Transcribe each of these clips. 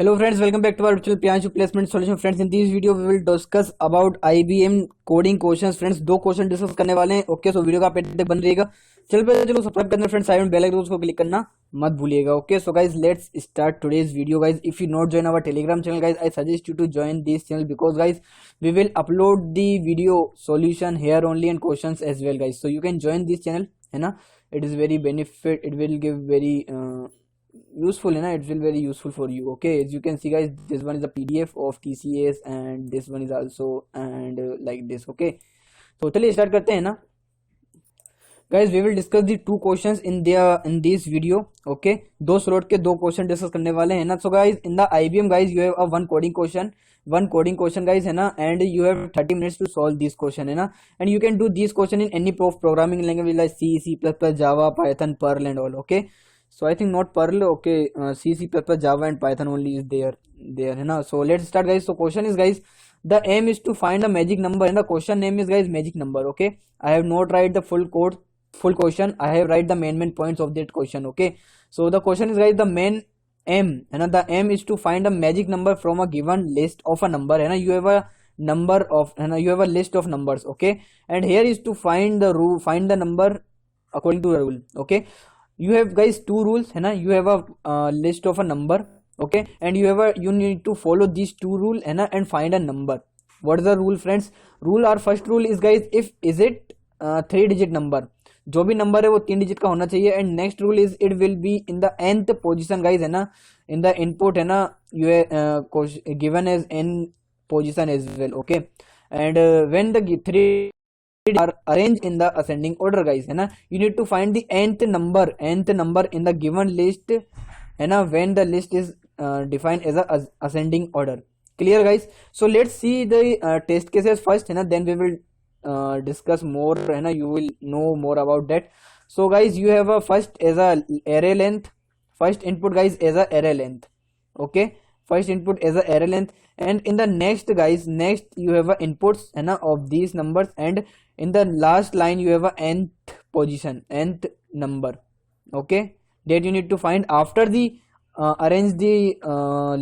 Hello friends, welcome back to our virtual Priyanshu placement solution. Friends, in this video we will discuss about IBM coding questions. Friends, दो question discuss करने वाले हैं. Okay, so video का पेट तक बन रहेगा. चलो सब्सक्राइब करना फ्रेंड्स, साइड में बेल आइकन उसको क्लिक करना मत भूलिएगा. Okay, so guys let's start today's video. Guys, if you not join our telegram channel, guys, I suggest you to join this channel because guys we will upload the video solution here only and questions as well, guys. So you can join this channel, है ना. It is very benefit, it will give very useful, है ना. It will very useful for you. Okay, as you can see guys, this one is a PDF of TCS and this one is also and like this. Okay, तो चलिए start करते हैं ना. Guys, we will discuss the two questions in this video. Okay, दो slot के दो question discuss करने वाले हैं ना. So guys, in the IBM guys you have a one coding question guys, है ना, and you have 30 minutes to solve this question, है ना. And you can do this question in any programming language like C, C++, Java, Python, Perl and all. Okay, so I think not Perl. Okay, C, C++, Java and Python only is there, है ना. So let's start guys. So question is guys, the aim is to find a magic number and the question name is guys magic number. Okay, I have not write the full question. I have write the main points of that question. Okay, so the question is guys, the main aim, है ना, the aim is to find a magic number from a given list of a number, है ना. You have a number of, है ना, you have a list of numbers. Okay, and here is to find the number according to the rule. Okay, you have guys two rules, है ना. You have a list of a number. Okay, and you need to follow these two rule, है ना, and find a number. What is the rule friends? Our first rule is guys, if is it 3-digit number, जो भी number है वो 3 digit का होना चाहिए. And next rule is it will be in the nth position guys, है ना, in the input, है ना, you given as n position as well. Okay, and when the 3 are arranged in the ascending order guys, है ना, you need to find the nth number in the given list, है ना, when the list is defined as a ascending order. Clear guys? So let's see the test cases first, है ना, then we will discuss more, है ना, you will know more about that. So guys, you have a first as a array length, first input guys as a array length. Okay, first input as a array length, and in the next guys, next you have a inputs, है ना, of these numbers, and in the last line you have a nth position, nth number. Okay, that you need to find after the arrange the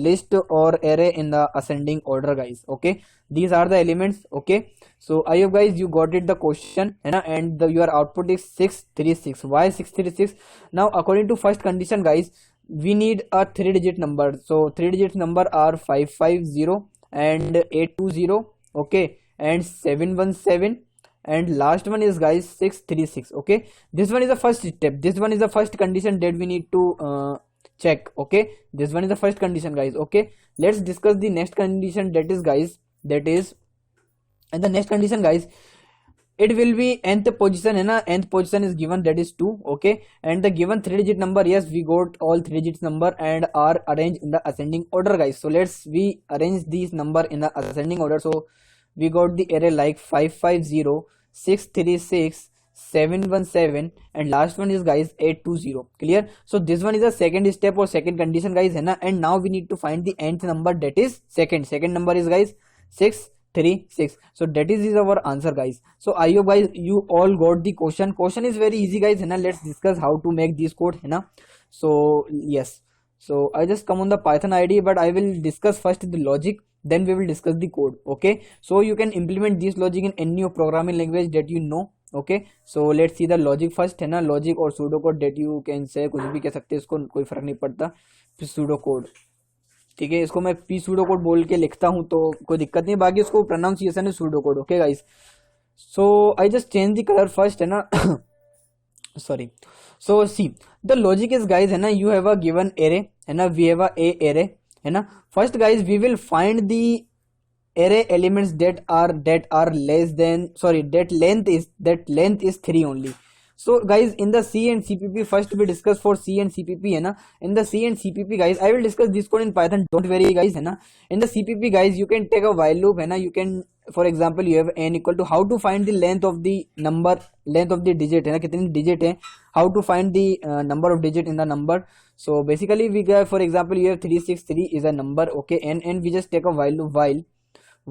list or array in the ascending order guys. Okay, these are the elements. Okay, so I hope guys you got it the question, है ना, and your output is 636. Why 636? Now according to first condition guys, we need a 3-digit number. So 3-digit number are 550 and 820. Okay, and 717, and last one is guys 636. Okay, this one is the first step, this one is the first condition that we need to check. Okay, this one is the first condition guys. Okay, let's discuss the next condition, that is guys, that is, and the next condition guys, it will be nth position, है ना, nth position is given, that is 2. Okay, and the given 3-digit number, yes, we got all 3 digits number and are arranged in the ascending order guys. So let's we arrange these number in the ascending order. So we got the array like 550, 636, 717, and last one is guys 820. Clear? So this one is the second step or second condition guys, है ना, and now we need to find the nth number, that is second number is guys 636. So that is our answer guys. So I hope guys you all got the question is very easy guys, है ना. Let's discuss how to make this code, है ना. So yes, so I just come on the Python ID, but I will discuss first the logic, then we will discuss the code. Okay, so you can implement this logic in any of programming language that you know. Okay, so let's see the logic first, है ना. logic और pseudo code that you can say, कुछ भी कह सकते हैं, इसको कोई फर्क नहीं पड़ता. फिर pseudo code, ठीक है, इसको मैं पी सूडो कोड बोल के लिखता हूँ तो कोई दिक्कत नहीं, बाकी उसको प्रोनाउंसिएशन है pseudo code. Okay guys, so I just change the colour first, है ना. Sorry. So see the logic is guys, है ना, you have a given array, है ना, we have a array, है ना. First guys we will find the array elements that are less than, sorry, that length is 3 only. So guys, in the C and CPP, first we discuss for C and CPP, है ना. In the C and CPP guys, I will discuss this code in Python, don't worry guys, है ना. In the CPP guys, you can take a while loop, है ना. You can, for example, you have n equal to, how to find the length of the number, length of the digit, है ना, कितनी digit है, how to find the number of digit in the number. So basically we get, for example, you have 363 is a number. Okay, and we just take a while loop,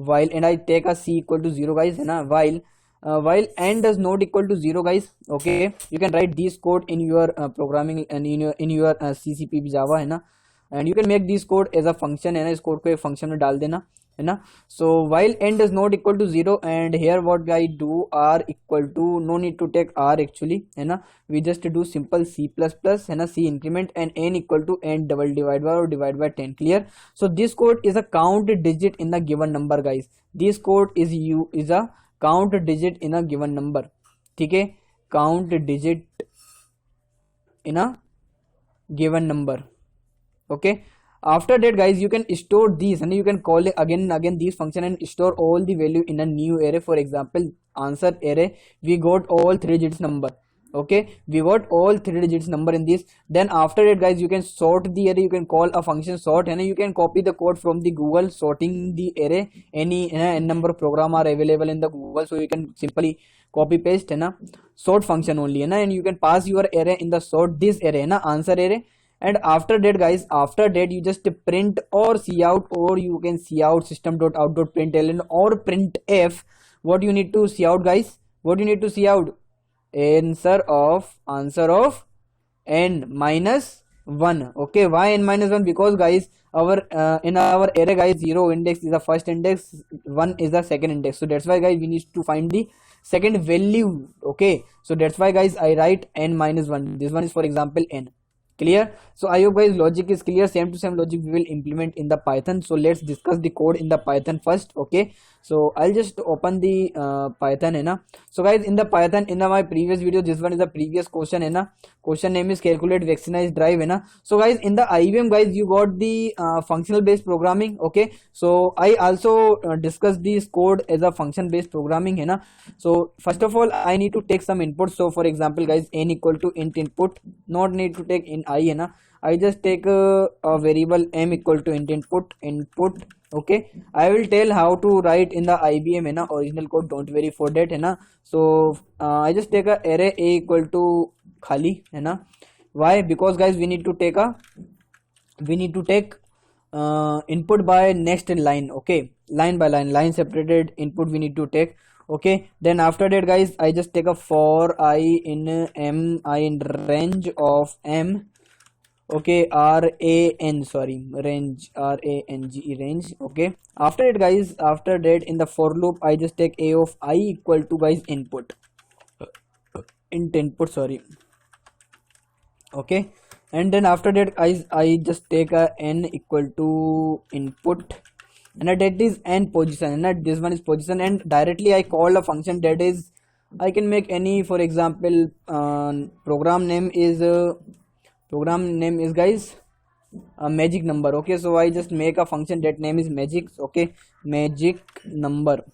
while and I take a C equal to 0 guys, है ना. While n does not equal to 0 guys. Okay, you can write this code in your programming and in your CCP Java, है ना. And you can make this code as a function, है ना, इस code को एक function में डाल देना, है ना. So while n does not equal to 0 and here what I do r equal to, no need to take r actually, है ना, we just do simple c plus plus, है ना, c increment and n equal to n double divide by or divide by 10. Clear? So this code is a count digit in the given number guys. This code is a count digit in a given number. ठीक है, count digit in a given number. Okay, after that guys you can store these and you can call it again and again these function and store all the value in a new array. For example, answer array, we got all 3 digits number. Okay, we got all 3 digits number in this. Then after that guys you can sort the array, you can call a function sort, and you can copy the code from the Google sorting the array. Any n number of program are available in the Google, so you can simply copy paste, है ना, sort function only, है ना, and you can pass your array in the sort this array, है ना, answer array. And after that guys, after that you just print or cout, or you can cout system.out.println or printf. What you need to cout guys, what you need to cout, answer of n minus 1. Okay, why n minus 1? Because guys our in our array guys 0 index is the first index, 1 is the second index, so that's why guys we need to find the second value. Okay, so that's why guys I write n minus 1. This one is for example n. Clear? So I hope guys logic is clear. Same to same logic we will implement in the Python. So let's discuss the code in the Python first. Okay, so I'll just open the Python, है ना. So guys in the Python, in my previous video, this one is the previous question, है ना. Question name is calculate vaccinized drive, है ना. So guys in the IBM guys you got the functional based programming. Okay, so I also discussed this code as a function based programming, है ना. So first of all I need to take some input. So for example guys, n equal to int input, not need to take in I, है ना. I just take a variable m equal to int input. Okay, I will tell how to write in the IBM, है ना, original code, don't worry for that, है ना. So I just take a array a equal to खाली, है ना. Why? Because guys we need to take input by next line. Okay, line by line separated input we need to take. Okay, then after that guys I just take a for I in m, I in range of m. Okay, range, range. Okay, after it guys, after that in the for loop I just take a of I equal to guys input, okay, and then after that I just take a n equal to input, and that is n position, and this one is position, and directly I call a function that is, I can make any, for example program name is guys a magic number. Okay, so I just make a function that name is magic. Okay, magic number,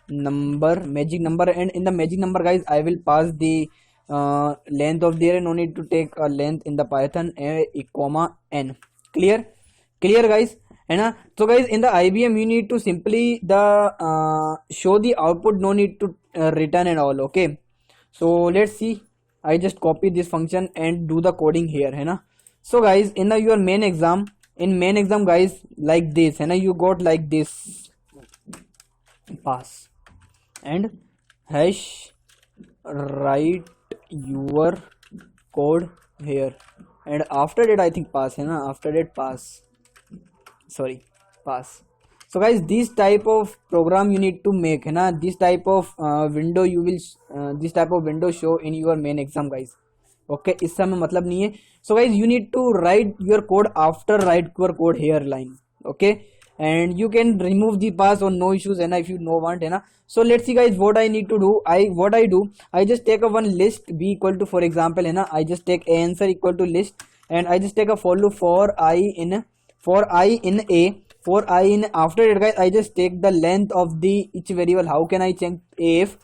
magic number, and in the magic number guys I will pass the length of the array. No need to take a length in the Python, a comma n. Clear guys, है ना. So guys in the IBM you need to simply the show the output, no need to return and all. Okay, so let's see. I just copy this function and do the coding here, है ना. So guys in the your main exam, guys, like this, है ना, you got like this, pass and hash write your code here, and after that I think pass, है ना, after that pass. So guys this type of program you need to make, है ना, this type of window you will this type of window show in your main exam guys. Okay, इस समय मतलब नहीं है. So guys you need to write your code after write your code here line. Okay, and you can remove the pass or no issues, and if you no want, है ना. So let's see guys what I need to do. I just take a one list b equal to, for example, है ना, I just take answer equal to list, and I just take a for loop for I in a, after that guys I just take the length of the each variable. How can I check if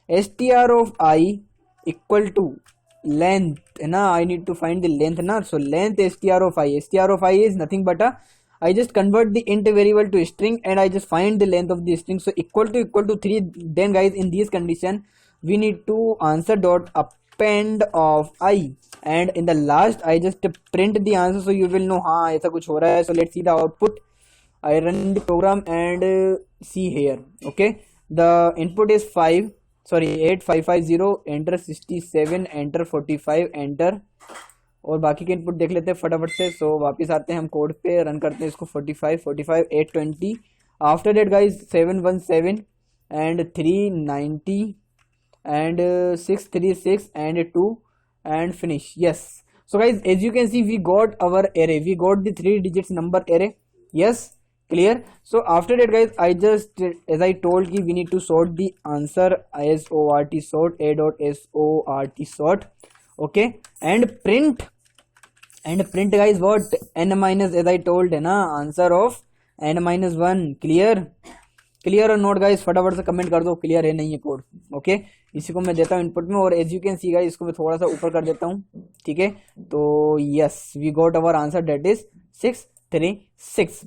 str of I equal to length, है ना, I need to find the length, ना. So length str of I is nothing but I just convert the int variable to string, and I just find the length of the string. So equal to 3. Then guys in this condition we need to answer dot append of I, and in the last I just print the answer, so you will know हाँ ऐसा कुछ हो रहा है. So let's see the output. I run the program and see here. Okay, the input is 8550, enter 67, enter 45, enter और बाकी के input देख लेते हैं फटाफट से। सो वापस आते हैं हम कोड पे, रन करते हैं इसको 45 820। After that guys 717 and 390 and 636 and 2 and finish. Yes, so guys, as you can see, we got our array, we got the 3 digits number array. Yes, clear. So after that guys, I just as I told you, we need to sort the answer as sort sort a dot sort sort. Okay, and print guys what n minus, as I told है ना, answer of n minus 1. Clear और note guys, फटाफट से comment कर दो clear है नहीं है कोड। ओके, इसी को मैं देता हूँ इनपुट में, और as you can see guys इसको मैं थोड़ा सा ऊपर कर देता हूँ। ठीक है, तो yes, we got our answer, that is 636।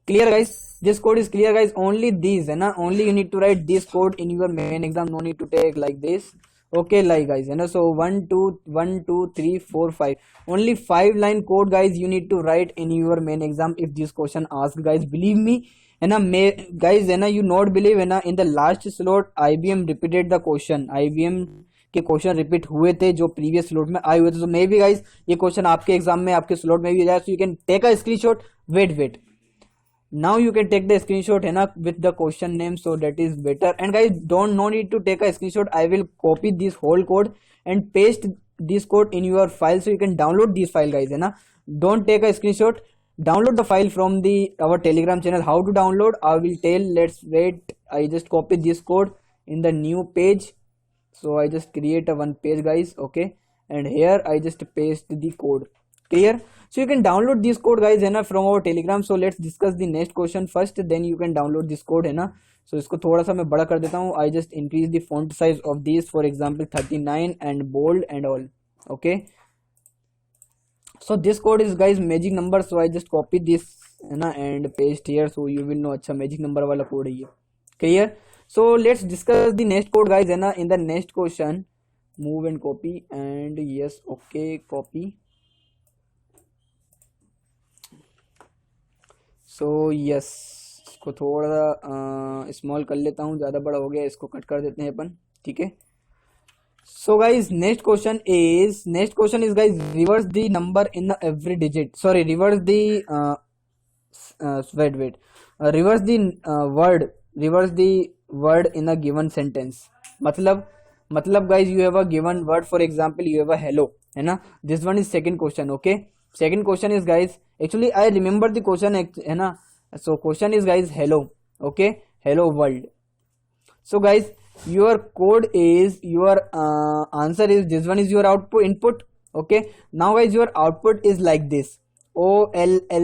Clear guys, this code is clear guys, only this है ना, only you need to write this code in your main exam, no need to take like this. Okay, like guys है ना, so 1 2 3 4 5, only 5 line code guys you need to write in your main exam if this question asked guys, believe me है ना। मे guys है ना, you not believe है ना, in the last slot IBM repeated the question, IBM के question repeat हुए थे जो प्रीवियस स्लॉट में आए हुए थे। तो मे बी गाइज ये क्वेश्चन आपके एग्जाम में, आपके स्लॉट में भी जाए, so you can take a screenshot. Wait now you can take the screenshot है ना with the question name, so that is better. And guys don't no need to take a screenshot, I will copy this whole code and paste this code in your file, so you can download this file guys है ना, don't take a screenshot, download the file from the our telegram channel. How to download I will tell, let's wait, I just copy this code in the new page, so I just create a one page guys. Okay, and here I just paste the code. Clear, so you can download this code guys है ना from our telegram. So let's discuss the next question first, then you can download this code है ना। so इसको थोड़ा सा मैं बड़ा कर देता हूँ, I just increase the font size of this, for example 39 and bold and all. Okay, so this code is guys magic number, so I just copy this है ना and paste here, so you will know अच्छा magic number वाला code है ये। clear, so let's discuss the next code guys है ना। in the next question move and copy and yes, okay, copy, so yes, इसको थोड़ा small कर लेता हूँ, ज़्यादा बड़ा हो गया, इसको कट कर देते हैं अपन। ठीक है, so guys next question is guys, reverse the number in the every digit, sorry, reverse the reverse the word in a given sentence. मतलब guys you have a given word, for example you have a hello है ना, this one is second question. Okay, second question is guys, actually I remember the question है ना, so question is guys hello. Okay, hello world. So guys your code is, your answer is, this one is your output input. Okay, now guys your output is like this, OLLEHHELLO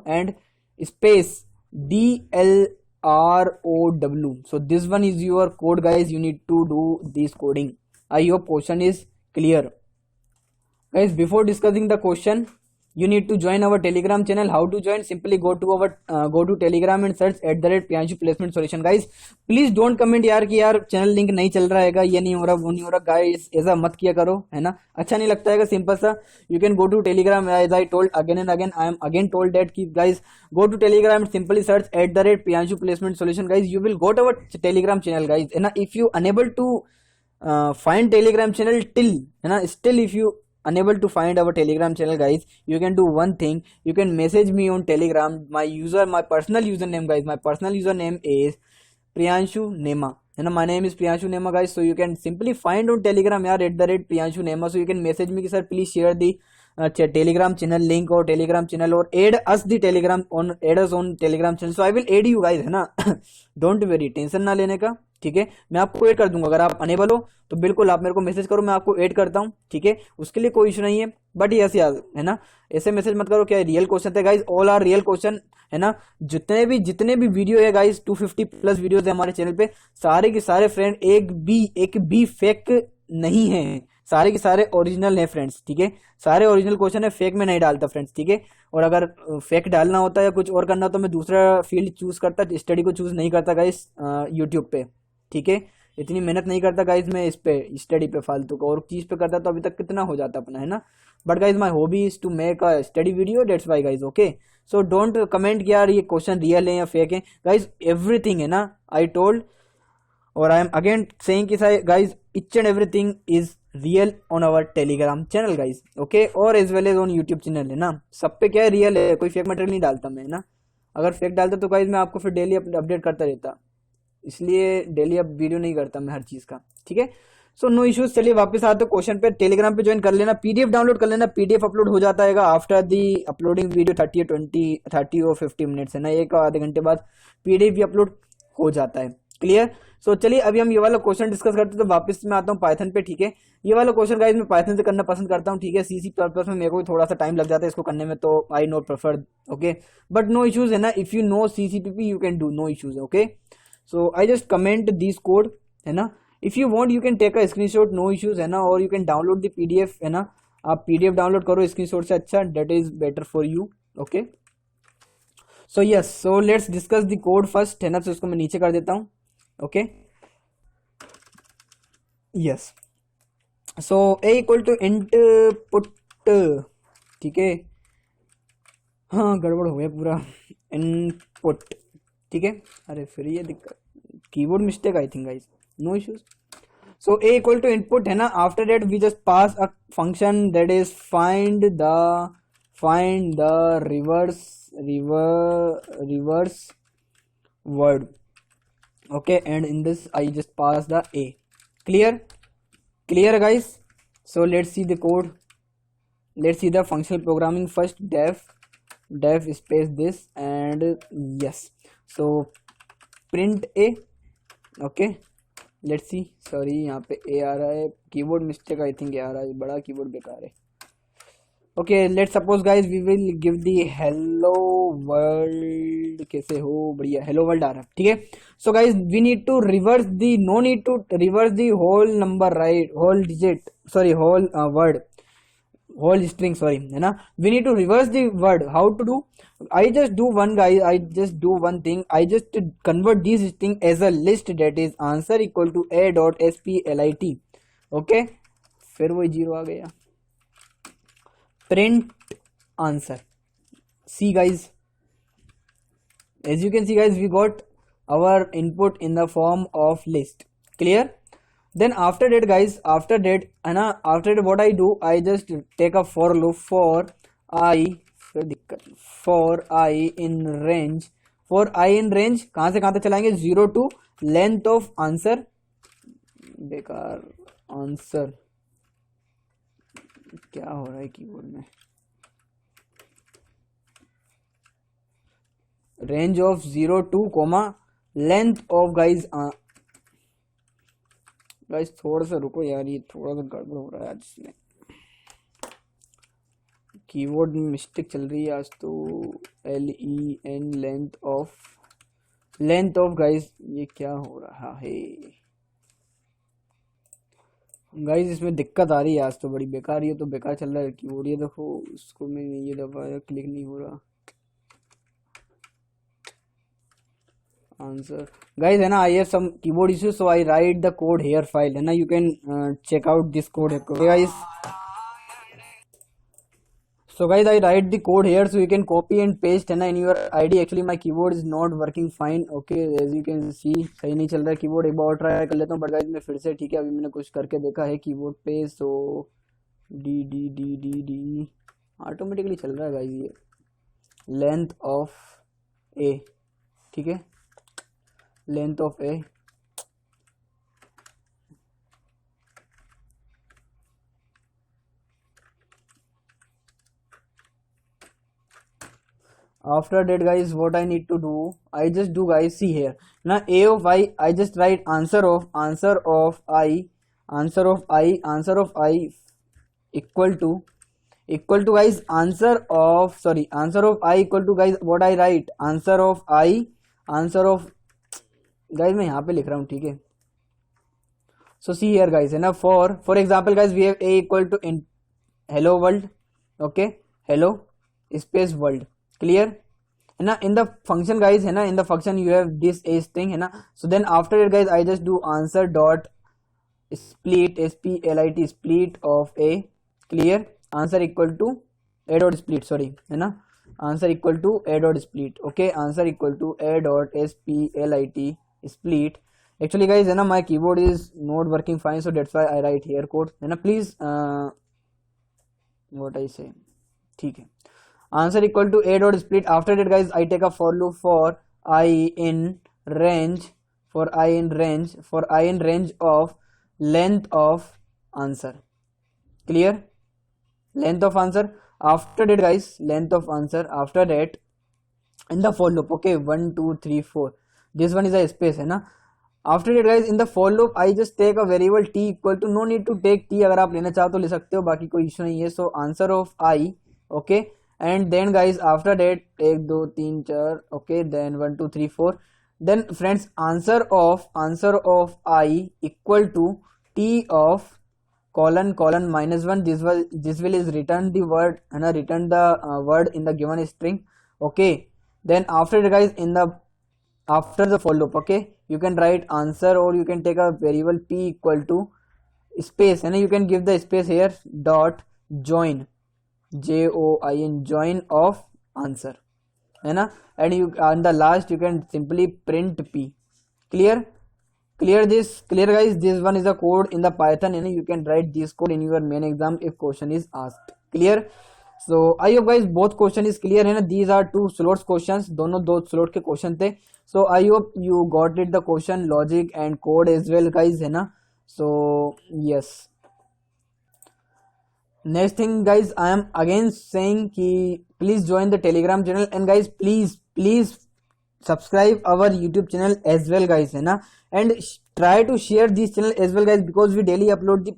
and space DLROW. so this one is your code guys, you need to do this coding. I hope question is clear guys. Before discussing the question, you need to join our telegram channel. How to join? Simply go to our go to telegram and search @Priyanshu placement solution guys. please don't comment यार कि यार channel link नहीं चल रहा है, ये नहीं हो रहा, वो नहीं हो रहा गाइस, ऐसा मत किया करो है ना, अच्छा नहीं लगता है। सिंपल सा, you can go to telegram as I told again and again, I am again told that कि guys go to telegram and simply search @Priyanshu placement solution guys, you will go to our telegram channel guys है ना। if you unable to find telegram channel till है ना, still if you unable to find our telegram channel guys, you can do one thing, you can message me on telegram, my personal username guys, my personal username is Priyanshu Nema है ना, my name is Priyanshu Nema guys, so you can simply find on telegram यार @Priyanshu Nema, so you can message me कि sir please share the telegram channel link or telegram channel or add us on telegram channel, so I will add you guys है ना don't worry, tension ना लेने का। ठीक है, मैं आपको ऐड कर दूंगा, अगर आप अनेबल हो तो बिल्कुल आप मेरे को मैसेज करो, मैं आपको ऐड करता हूँ। ठीक है, उसके लिए कोई इशू नहीं है, बट यस यार है ना, ऐसे मैसेज मत करो क्या रियल क्वेश्चन थे guys, all are real question है ना। जितने भी वीडियो है गाइज, 250 प्लस वीडियोस है हमारे चैनल पे, सारे के सारे फ्रेंड एक भी फेक नहीं है, सारे के सारे ओरिजिनल है फ्रेंड्स। ठीक है, सारे ओरिजिनल क्वेश्चन है, फेक में नहीं डालता फ्रेंड्स। ठीक है, और अगर फेक डालना होता है या कुछ और करना हो तो मैं दूसरा फील्ड चूज करता, स्टडी को चूज नहीं करता गाइज यूट्यूब पे। ठीक है, इतनी मेहनत नहीं करता गाइज मैं इस पे स्टडी पे फालतू का, और चीज पे करता तो अभी तक कितना हो जाता अपना है ना। But guys my hobby is to make a study video, that's why guys. Okay, so don't comment कि यार ये क्वेश्चन रियल है या फेक है गाइज, एवरीथिंग है ना आई टोल्ड, और आई एम अगेन सेइंग कि guys each and everything is real on our Telegram channel guys, okay, और as well as on YouTube channel है ना। सब पे क्या है, रियल है, कोई फेक मटेरियल नहीं डालता मैं, है ना। अगर फेक डालता तो गाइस मैं आपको फिर डेली अपडेट करता रहता, इसलिए डेली अब वीडियो नहीं करता मैं हर चीज़ का, ठीक है। So no issues. चलिए वापस आते क्वेश्चन पे। टेलीग्राम पे ज्वाइन कर लेना, पीडीएफ डाउनलोड कर लेना, पीडीएफ अपलोड हो जाता है आफ्टर दी अपलोडिंग वीडियो 30 और 50 मिनट्स, है ना, 1 आधे घंटे बाद पीडीएफ भी अपलोड हो जाता है। क्लियर। सो चलिए अभी हम ये वाला क्वेश्चन डिस्कस करते हैं। तो वापस मैं आता हूँ पाइथन पे, ठीक है। ये वाला क्वेश्चन गाइस मैं पाइथन से करना पसंद करता हूँ, ठीक है। सीसी पर्पस में मेरे को भी थोड़ा सा टाइम लग जाता है इसको करने में, तो I not prefer, okay, but no issues, है ना। If you know CCPP you can do, no issues, okay. So I just comment this code, है ना। If you want you can take a screenshot, no issues, है ना, और you can download the PDF, है ना। आप PDF download करो screenshot से, अच्छा, that is better for you, okay. So yes, so let's discuss the code first, है ना। तो इसको मैं नीचे कर देता हूँ, okay. Yes, so a equal to input, ठीक है। हाँ गड़बड़ हो गया पूरा, इनपुट, ठीक है। अरे फिर ये दिक्कत, keyboard mistake I think guys, no issues. So a equal to input, है ना। After that we just pass a function that is find the reverse word, okay, and in this I just pass the a. Clear guys. So let's see the code, let's see the functional programming first. Def space this, and yes, so print a, okay, let's see, sorry यहाँ पे a आ रहा है, keyboard mistake I think आ रहा है, बड़ा keyboard बेकार है। Okay let's suppose guys we will give the hello world, कैसे हो, बढ़िया, हेलो वर्ल्ड आ रहा है, ठीक है। So guys we need to reverse the, no need to reverse the whole number, right, whole digit, sorry whole word, whole string, sorry, है ना। We need to reverse the word, how to do, I just do one guys, I just do one thing, I just convert this string as a list that is answer equal to a dot split, okay. फिर वही zero आ गया, print answer. See guys, as you can see guys, we got our input in the form of list. Clear. Then after that guys, after that what I do, I just take a for loop for I, for I in range, कहाँ से कहाँ तक चलाएंगे, 0 to length of answer, बेकार answer, क्या हो रहा है कीबोर्ड में, range of 0 to length of guys थोड़ा सा रुको यार, ये थोड़ा सा गड़बड़ हो रहा है आज, इसमें कीबोर्ड में मिस्टेक चल रही है आज तो। LEN, लेंथ ऑफ गाइज, ये क्या हो रहा है गाइज, इसमें दिक्कत आ रही है आज तो, बड़ी बेकार, ये तो बेकार चल रहा है कीबोर्ड, ये देखो उसको मैं ये दबाया, क्लिक नहीं हो रहा आंसर गाइज, है ना। I have some keyboard issue, so I write the code here file, है ना, you can check out this code guys. So guys, I write the code here, so you can copy and paste, है ना, in your ID. Actually my keyboard is not working fine, okay, as you can see सही नहीं चल रहा है keyboard, एक बार और try कर लेता हूँ, बट गाइज मैं फिर से, ठीक है, अभी मैंने कुछ करके देखा है कीबोर्ड पे, सो डी ऑटोमेटिकली चल रहा है गाइज, ये लेंथ ऑफ ए, ठीक है, length of A, after that guys what I need to do, I just do guys, see here now, a of I just write answer of I equal to guys answer of I equal to guys, what I write, answer of guys मैं यहाँ पे लिख रहा हूँ, ठीक है। so see here guys, है ना, for example guys we have a equal to in hello world, okay, hello space world, clear, है ना। in the function guys, है ना, in the function you have this a string, है ना। so then after it guys I just do answer dot split, split of a, clear, answer equal to a dot split, sorry, है ना, answer equal to a dot split, okay, answer equal to a dot split split, actually guys है ना my keyboard is not working fine, so that's why I write here code है ना, please what I say, ठीक है। Answer equal to A dot split, after that guys I take a for loop for I in range, for I in range of length of answer, clear, length of answer. After that guys, length of answer, after that in the for loop, okay, 1 2 3 4, this one is a space है ना। after that guys, in the for loop I just take a variable t equal to, no need to take t, अगर आप लेना चाहो तो ले सकते हो, बाकी कोई इशू नहीं है। so answer of I, okay, and then guys after that 1 2 3 4, okay, then 1 2 3 4, then friends answer of I equal to t of colon minus 1, this will is return the word and return the word in the given string, okay। then after that guys, in the after the for loop, okay, you can write answer, or you can take a variable p equal to space and you can give the space here dot join, join, join of answer है ना, and you on the last you can simply print p, clear, this clear guys, this one is a code in the Python and you can write this code in your main exam if question is asked, clear। so I hope guys both question is clear है ना, these are two slots questions, दोनों दो slot के question थे। so I hope you got it, the question logic and code as well guys है ना। so yes, next thing guys, I am again saying कि please join the telegram channel, and guys please subscribe our YouTube channel as well guys है ना, and try to share this channel as well guys, because we daily upload the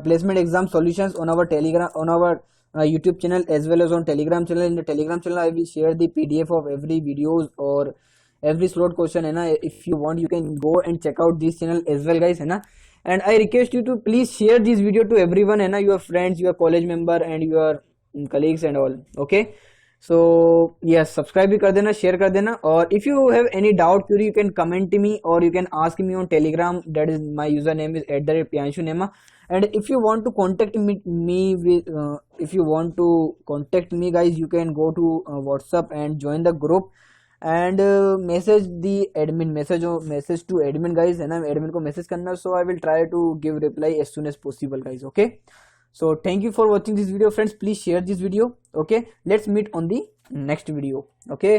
placement exam solutions on our telegram, on our YouTube channel as well as on telegram channel। in the telegram channel I will share the PDF of every videos or every slot question है ना, if you want you can go and check out this channel as well guys है ना। and I request you to please share this video to everyone है ना, your friends, your college member and your colleagues and all, okay। so yes, subscribe भी कर देना, share कर देना, और if you have any doubt query you can comment me or you can ask me on telegram, that is my username is @priyanshunema। and if you want to contact me with if you want to contact me guys, you can go to WhatsApp and join the group and message the admin, message to admin guys है ना, admin को message करना, so I will try to give reply as soon as possible guys, okay। so thank you for watching this video friends, please share this video, okay, let's meet on the next video, okay।